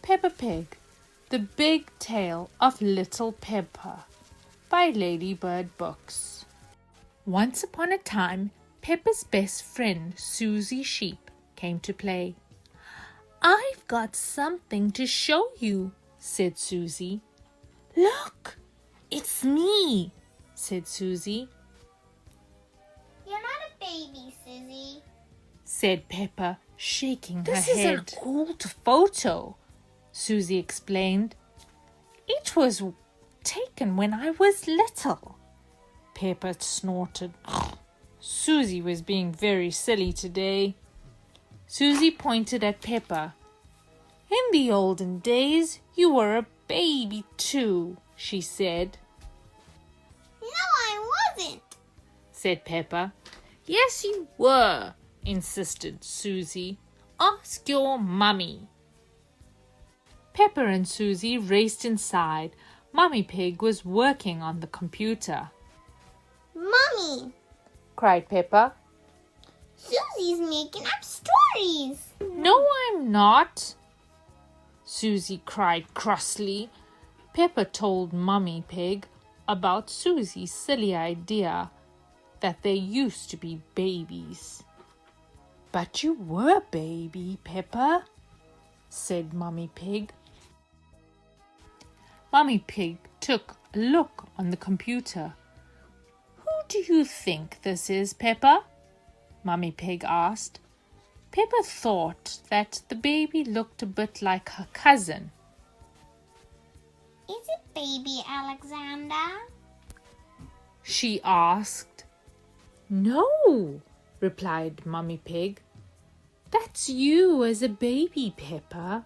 Peppa Pig, The Big Tale of Little Peppa by Ladybird Books. Once upon a time, Peppa's best friend, Susie Sheep, came to play. "I've got something to show you," said Susie. "Look, it's me," said Susie. "You're not a baby, Susie," said Peppa, shaking her head. "This is an old photo," Susie explained. "It was taken when I was little." Peppa snorted. Susie was being very silly today. Susie pointed at Peppa. "In the olden days, you were a baby too," she said. "No, I wasn't," said Peppa. "Yes, you were," insisted Susie. "Ask your mummy." Peppa and Susie raced inside. Mummy Pig was working on the computer. "Mummy," cried Peppa. "Susie's making up stories." "No, I'm not," Susie cried crossly. Peppa told Mummy Pig about Susie's silly idea that they used to be babies. "But you were a baby, Peppa," said Mummy Pig. Mummy Pig took a look on the computer. "Who do you think this is, Peppa?" Mummy Pig asked. Peppa thought that the baby looked a bit like her cousin. "Is it baby Alexander?" she asked. "No," replied Mummy Pig. "That's you as a baby, Peppa."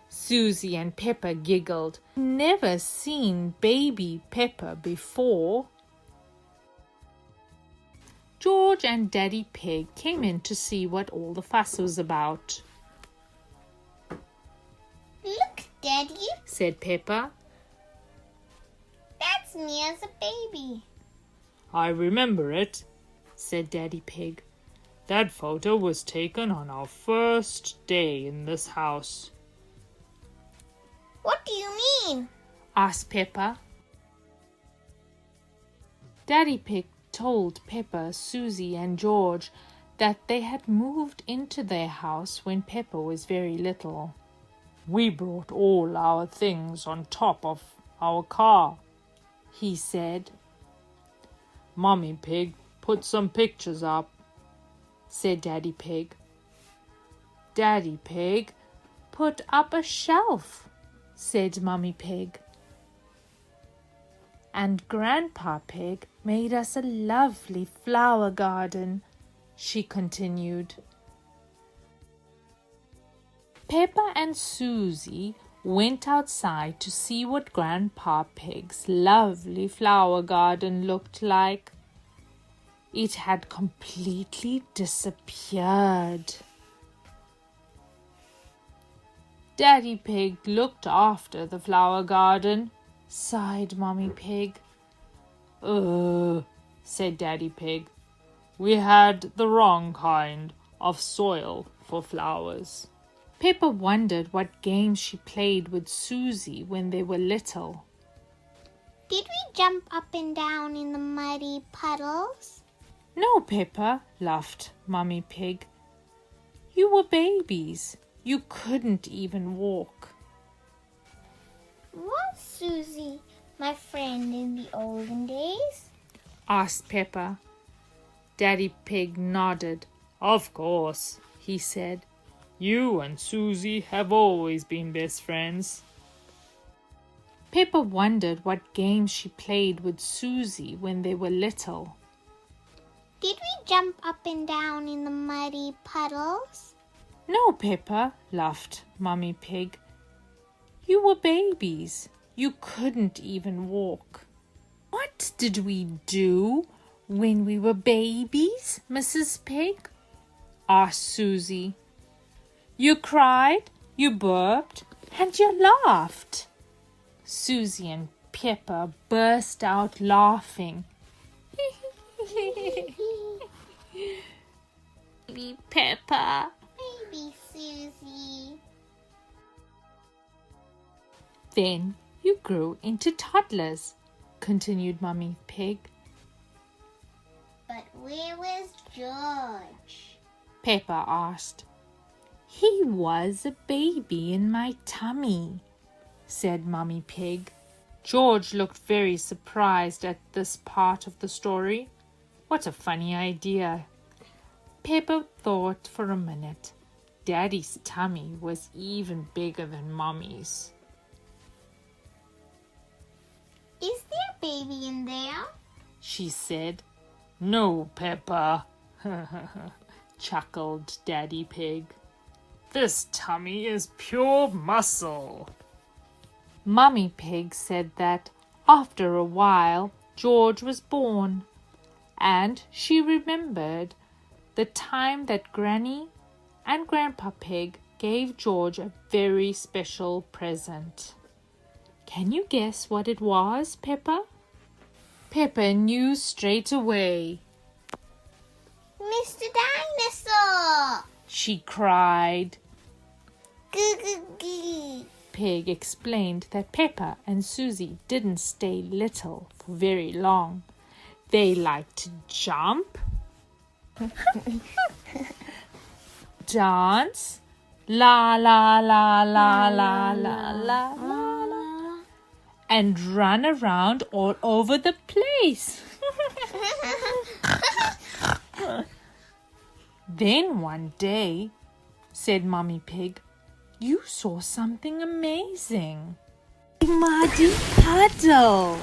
Susie and Peppa giggled. Never seen baby Peppa before. George and Daddy Pig came in to see what all the fuss was about. "Look, Daddy," said Peppa. "That's me as a baby." "I remember it," said Daddy Pig. "That photo was taken on our first day in this house." "What do you mean?" asked Peppa. Daddy Pig told Peppa, Susie and George that they had moved into their house when Peppa was very little. "We brought all our things on top of our car," he said. "Mummy Pig put some pictures up," said Daddy Pig. Daddy Pig put up a shelf, said Mummy Pig. And Grandpa Pig made us a lovely flower garden, she continued. Peppa and Susie went outside to see what Grandpa Pig's lovely flower garden looked like. It had completely disappeared. Daddy Pig looked after the flower garden, sighed Mummy Pig. Said Daddy Pig. "We had the wrong kind of soil for flowers." Peppa wondered what games she played with Susie when they were little. "Did we jump up and down in the muddy puddles?" "No, Peppa," laughed Mummy Pig. "You were babies. You couldn't even walk." "Was Susie my friend in the olden days?" asked Peppa. Daddy Pig nodded. "Of course," he said. "You and Susie have always been best friends." Peppa wondered what games she played with Susie when they were little. "Did we jump up and down in the muddy puddles?" "No, Peppa," laughed Mummy Pig. "You were babies. You couldn't even walk." "What did we do when we were babies, Mrs. Pig?" asked Susie. "You cried, you burped, and you laughed." Susie and Peppa burst out laughing. baby Peppa. Baby Susie. Then you grew into toddlers, continued Mummy Pig. But where was George? Peppa asked. He was a baby in my tummy, said Mummy Pig. George looked very surprised at this part of the story. What a funny idea. Peppa thought for a minute. Daddy's tummy was even bigger than Mummy's. Is there a baby in there? She said. No, Peppa, chuckled Daddy Pig. This tummy is pure muscle. Mummy Pig said that after a while George was born, and she remembered the time that Granny and Grandpa Pig gave George a very special present. Can you guess what it was, Peppa? Peppa knew straight away. Mr. Dinosaur! She cried. Goo. Pig explained that Peppa and Susie didn't stay little for very long. They liked to jump, dance, la la la la la la la la, and run around all over the place. Then one day, said Mummy Pig, you saw something amazing. A muddy puddle,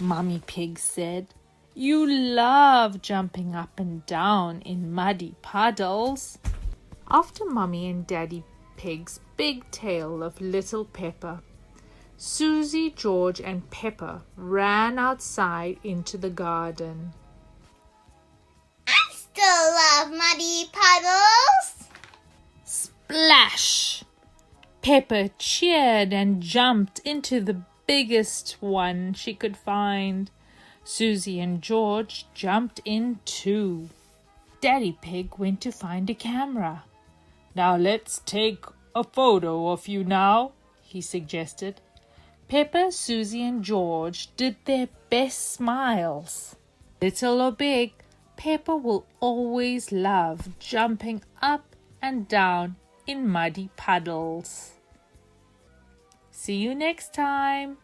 Mummy Pig said. You love jumping up and down in muddy puddles. After Mummy and Daddy Pig's big tale of Little Peppa, Susie, George and Peppa ran outside into the garden. I still love muddy puddles. Splash! Peppa cheered and jumped into the biggest one she could find. Susie and George jumped in too. Daddy Pig went to find a camera. Now let's take a photo of you now, he suggested. Peppa, Susie and George did their best smiles. Little or big, Peppa will always love jumping up and down in muddy puddles. See you next time.